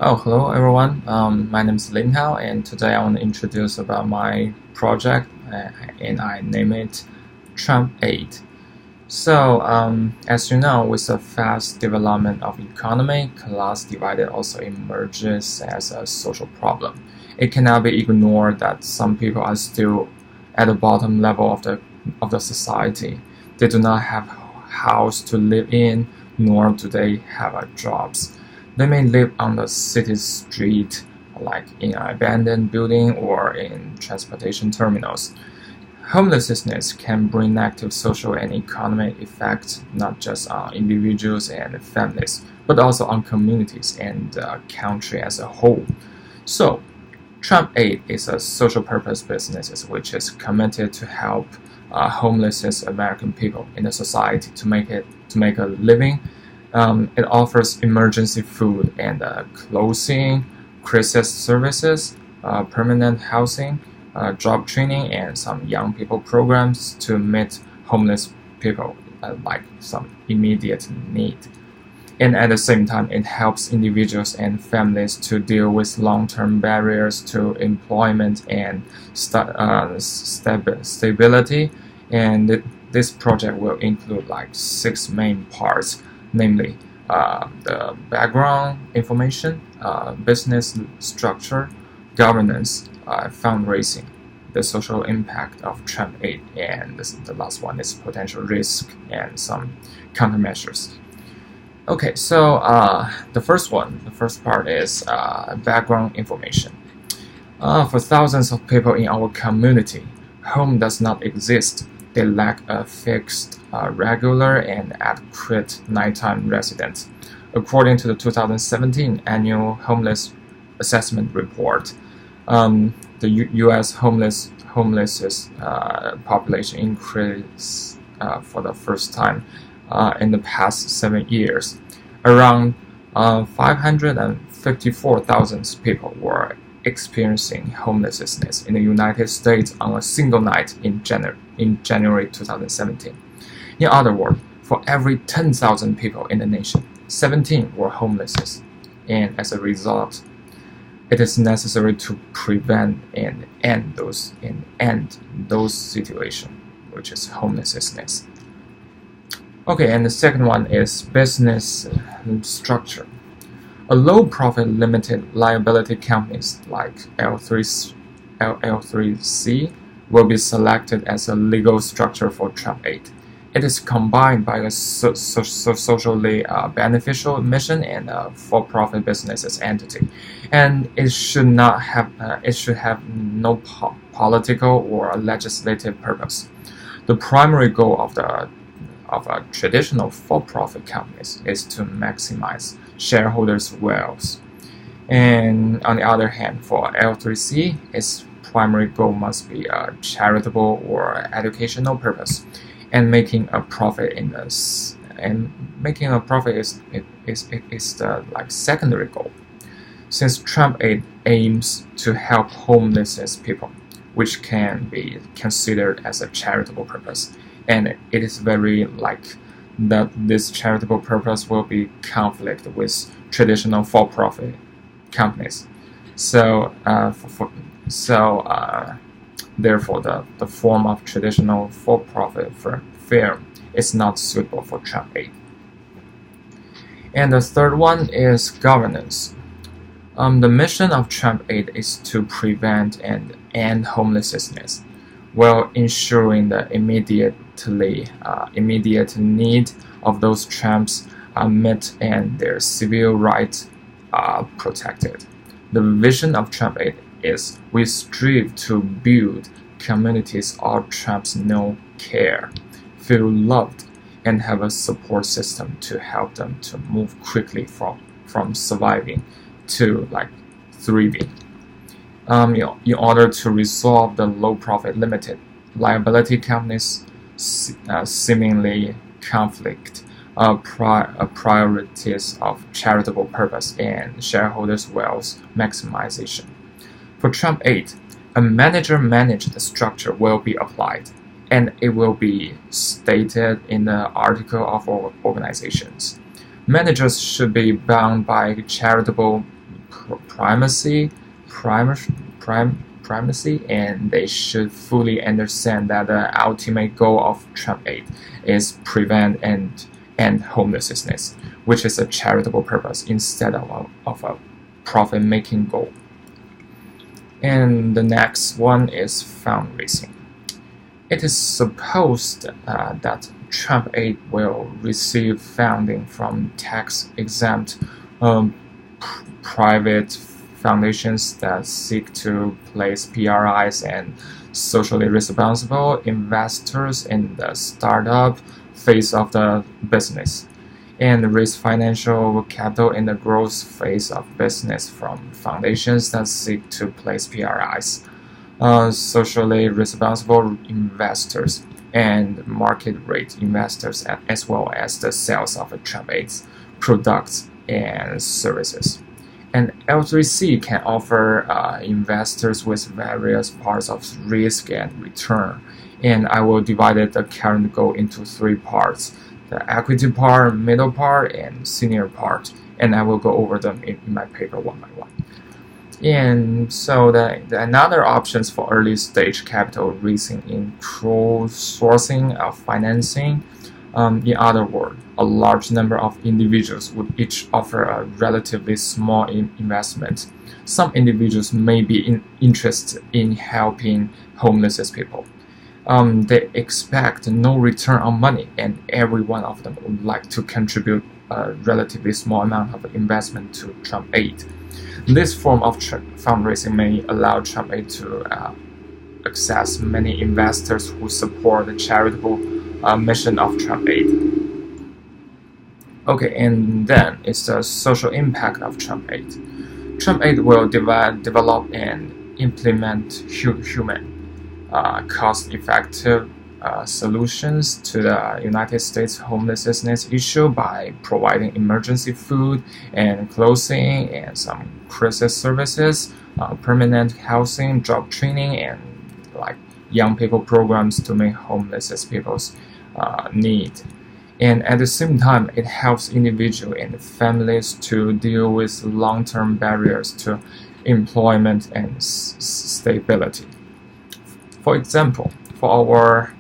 Oh, hello everyone. My name is Linhao, and today I want to introduce about my project, and I name it Trump 8. As you know, with the fast development of economy, class divided also emerges as a social problem. It cannot be ignored that some people are still at the bottom level of the society. They do not have house to live in, nor do they have jobs. They may live on the city street, like in an abandoned building or in transportation terminals. Homelessness can bring negative social and economic effects not just on individuals and families, but also on communities and the country as a whole. So, Trump Aid is a social purpose business which is committed to help homeless American people in the society to make a living. It offers emergency food and clothing, crisis services, permanent housing, job training, and some young people programs to meet homeless people like some immediate need. And at the same time, it helps individuals and families to deal with long-term barriers to employment and stability. And this project will include like six main parts, namely the background information, business structure, governance, fundraising, the social impact of Trump aid, and the last one is potential risk and some countermeasures. Okay, so the first part is background information. For thousands of people in our community, home does not exist. They lack a fixed, regular, and adequate nighttime residence. According to the 2017 annual homeless assessment report, the U.S. homeless population increased for the first time in the past 7 years. Around 554,000 people were experiencing homelessness in the United States on a single night in January 2017. In other words, for every 10,000 people in the nation, 17 were homeless, and as a result, it is necessary to prevent and end those situations, which is homelessness. Okay, and the second one is business structure. A low-profit limited liability companies like LL3C will be selected as a legal structure for Trump Aid. It is combined by a socially beneficial mission and a for-profit business entity, and it should have no political or legislative purpose. The primary goal of traditional for-profit companies is to maximize shareholders' wealth. And on the other hand, for L3C, its primary goal must be a charitable or educational purpose, and making a profit in this. And making a profit is the like secondary goal. Since Trump Aid aims to help homeless people, which can be considered as a charitable purpose, and it is very like that this charitable purpose will be conflict with traditional for-profit companies. So, therefore, the form of traditional for-profit firm is not suitable for Trump Aid. And the third one is governance. The mission of Trump Aid is to prevent and end homelessness, while ensuring the immediate need of those Trumps are met and their civil rights are protected. The vision of Trump Aid is we strive to build communities all Trumps know, care, feel loved, and have a support system to help them to move quickly from surviving to like thriving. In order to resolve the low-profit limited liability companies' seemingly conflict priorities of charitable purpose and shareholders' wealth maximization. For Trump Aid, a manager-managed structure will be applied, and it will be stated in the article of organizations. Managers should be bound by charitable primacy, primacy, and they should fully understand that the ultimate goal of Trump Aid is prevent and end homelessness, which is a charitable purpose instead of a profit-making goal. And the next one is fundraising. It is supposed that Trump Aid will receive funding from tax-exempt private foundations that seek to place PRIs and socially responsible investors in the startup phase of the business, and raise financial capital in the growth phase of business from foundations that seek to place PRIs, socially responsible investors, and market rate investors, as well as the sales of Trump Aid's products and services. And L3C can offer investors with various parts of risk and return. And I will divide the current goal into 3 parts: the equity part, middle part, and senior part. And I will go over them in my paper one by one. And so the another options for early stage capital raising include sourcing of financing. In other words, a large number of individuals would each offer a relatively small investment. Some individuals may be interested in helping homeless people. They expect no return on money, and every one of them would like to contribute a relatively small amount of investment to Trump Aid. This form of fundraising may allow Trump Aid to access many investors who support the charitable mission of Trump Aid. Okay, and then it's the social impact of Trump Aid. Trump Aid will develop and implement human, cost-effective solutions to the United States homelessness issue by providing emergency food and clothing and some crisis services, permanent housing, job training, and like young people programs to meet homeless people's need. And at the same time, it helps individuals and families to deal with long-term barriers to employment and stability. For example, for our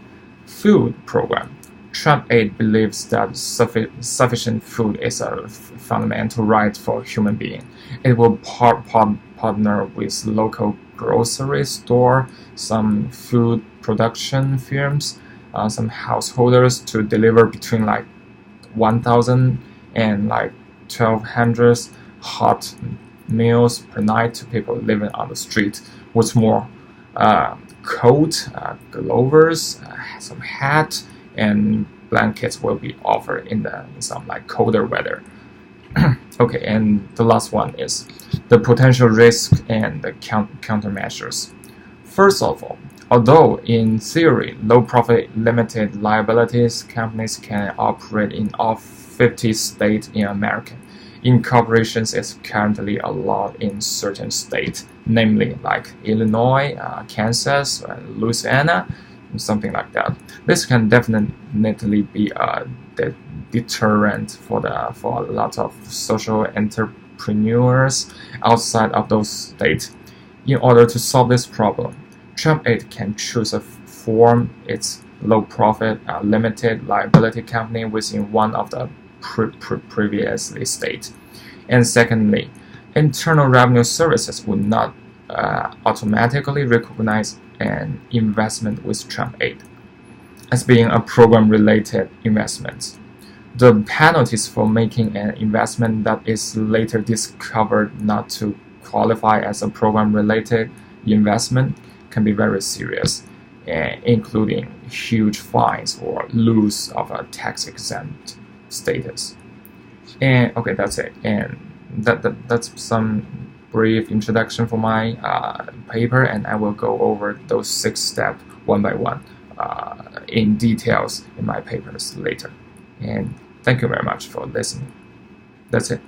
food program, Trump Aid believes that sufficient food is a fundamental right for human beings. It will partner with local grocery store, some food production firms, some householders to deliver between like 1,000 and like 1,200 hot meals per night to people living on the street. What's more, coat, gloves, some hat, and blankets will be offered in some like colder weather. Okay, and the last one is the potential risk and the countermeasures. First of all, although in theory low-profit limited liabilities companies can operate in all 50 states in America, incorporation is currently allowed in certain states, namely like Illinois, Kansas, Louisiana, something like that. This can definitely be a deterrent for a lot of social entrepreneurs outside of those states. In order to solve this problem, Trump Aid can choose to form its low-profit limited liability company within one of the previously states. And secondly, Internal Revenue Services would not automatically recognize an investment with Trump Aid as being a program-related investment. The penalties for making an investment that is later discovered not to qualify as a program-related investment can be very serious, including huge fines or loss of a tax-exempt status. And okay, that's it. And that's some brief introduction for my paper, and I will go over those 6 steps one by one in details in my papers later. And thank you very much for listening. That's it.